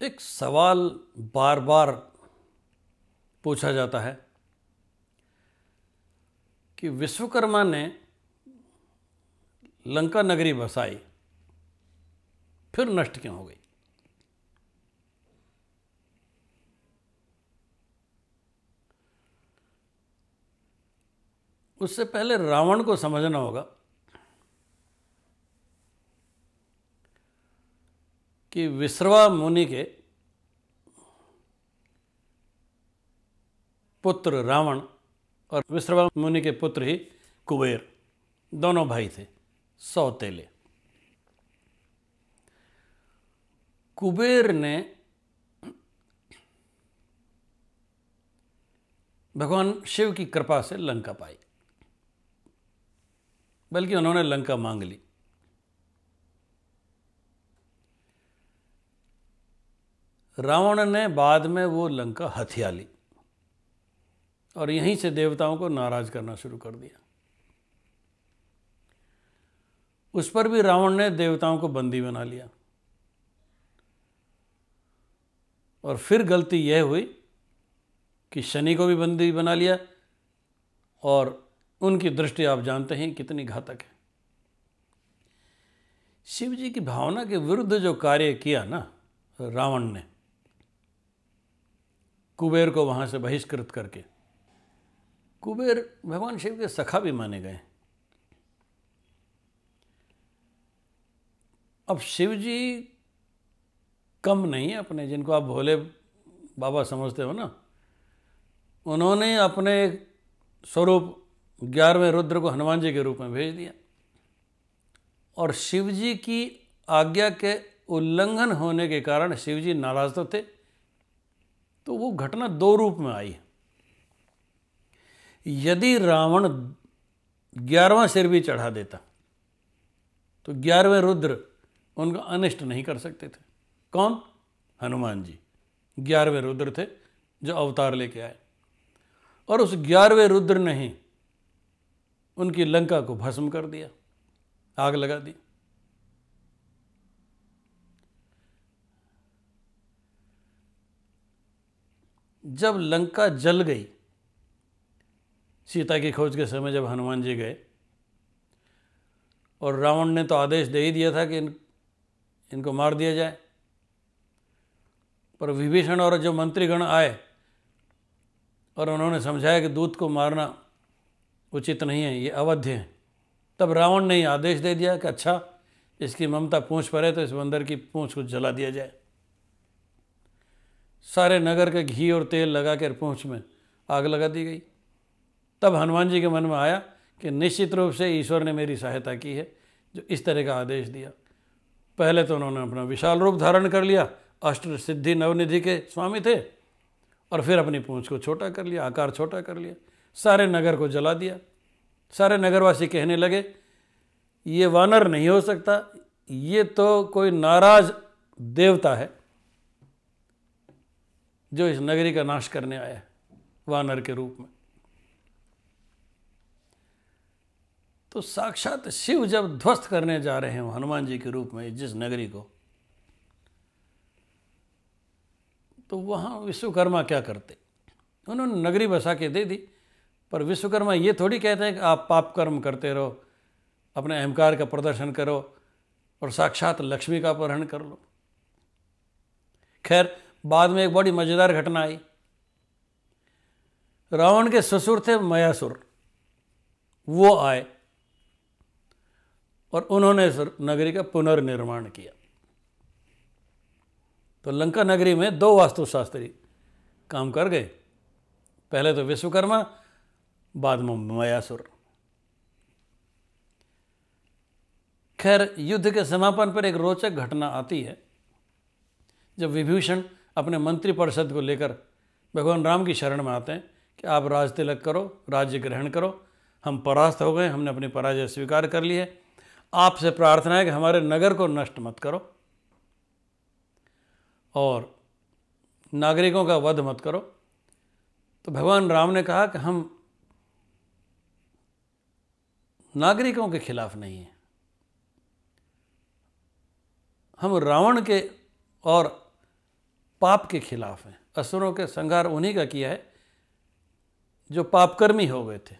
एक सवाल बार बार पूछा जाता है कि विश्वकर्मा ने लंका नगरी बसाई, फिर नष्ट क्यों हो गई। उससे पहले रावण को समझना होगा कि विश्रवा मुनि के पुत्र रावण और विश्रवा मुनि के पुत्र ही कुबेर दोनों भाई थे, सौतेले। कुबेर ने भगवान शिव की कृपा से लंका पाई, बल्कि उन्होंने लंका मांग ली। रावण ने बाद में वो लंका हथिया ली और यहीं से देवताओं को नाराज करना शुरू कर दिया। उस पर भी रावण ने देवताओं को बंदी बना लिया और फिर गलती यह हुई कि शनि को भी बंदी बना लिया और उनकी दृष्टि आप जानते हैं कितनी घातक है। शिव जी की भावना के विरुद्ध जो कार्य किया ना रावण ने, कुबेर को वहां से बहिष्कृत करके, कुबेर भगवान शिव के सखा भी माने गए। अब शिव जी कम नहीं है अपने, जिनको आप भोले बाबा समझते हो ना, उन्होंने अपने स्वरूप 11वें रुद्र को हनुमान जी के रूप में भेज दिया और शिव जी की आज्ञा के उल्लंघन होने के कारण शिव जी नाराज तो थे, तो वो घटना दो रूप में आई। यदि रावण 11वां सिर भी चढ़ा देता तो 11वें रुद्र उनका अनिष्ट नहीं कर सकते थे। कौन? हनुमान जी 11वें रुद्र थे जो अवतार लेके आए, और उस 11वें रुद्र ने ही उनकी लंका को भस्म कर दिया, आग लगा दी। जब लंका जल गई, सीता की खोज के समय जब हनुमान जी गए, और रावण ने तो आदेश दे ही दिया था कि इनको मार दिया जाए, पर विभीषण और जो मंत्रीगण आए और उन्होंने समझाया कि दूत को मारना उचित नहीं है, ये अवध्य है। तब रावण ने आदेश दे दिया कि अच्छा, इसकी ममता पूंछ पर है तो इस बंदर की पूंछ को जला दिया जाए। सारे नगर के घी और तेल लगा कर पूंछ में आग लगा दी गई। तब हनुमान जी के मन में आया कि निश्चित रूप से ईश्वर ने मेरी सहायता की है जो इस तरह का आदेश दिया। पहले तो उन्होंने अपना विशाल रूप धारण कर लिया, अष्ट सिद्धि नवनिधि के स्वामी थे, और फिर अपनी पूंछ को छोटा कर लिया, आकार छोटा कर लिया, सारे नगर को जला दिया। सारे नगरवासी कहने लगे ये वानर नहीं हो सकता, ये तो कोई नाराज देवता है जो इस नगरी का नाश करने आया है वानर के रूप में। तो साक्षात शिव जब ध्वस्त करने जा रहे हैं हनुमान जी के रूप में जिस नगरी को, तो वहां विश्वकर्मा क्या करते? उन्होंने नगरी बसा के दे दी, पर विश्वकर्मा ये थोड़ी कहते हैं कि आप पाप कर्म करते रहो, अपने अहंकार का प्रदर्शन करो और साक्षात लक्ष्मी का अपहरण कर लो। खैर, बाद में एक बड़ी मजेदार घटना आई। रावण के ससुर थे मयासुर, वो आए और उन्होंने इस नगरी का पुनर्निर्माण किया। तो लंका नगरी में दो वास्तुशास्त्री काम कर गए, पहले तो विश्वकर्मा, बाद में मयासुर। खैर, युद्ध के समापन पर एक रोचक घटना आती है जब विभीषण अपने मंत्री परिषद को लेकर भगवान राम की शरण में आते हैं कि आप राज तिलक करो, राज्य ग्रहण करो, हम परास्त हो गए, हमने अपनी पराजय स्वीकार कर ली है, आपसे प्रार्थना है कि हमारे नगर को नष्ट मत करो और नागरिकों का वध मत करो। तो भगवान राम ने कहा कि हम नागरिकों के खिलाफ नहीं हैं, हम रावण के और पाप के खिलाफ हैं। असुरों के संहार उन्हीं का किया है जो पापकर्मी हो गए थे।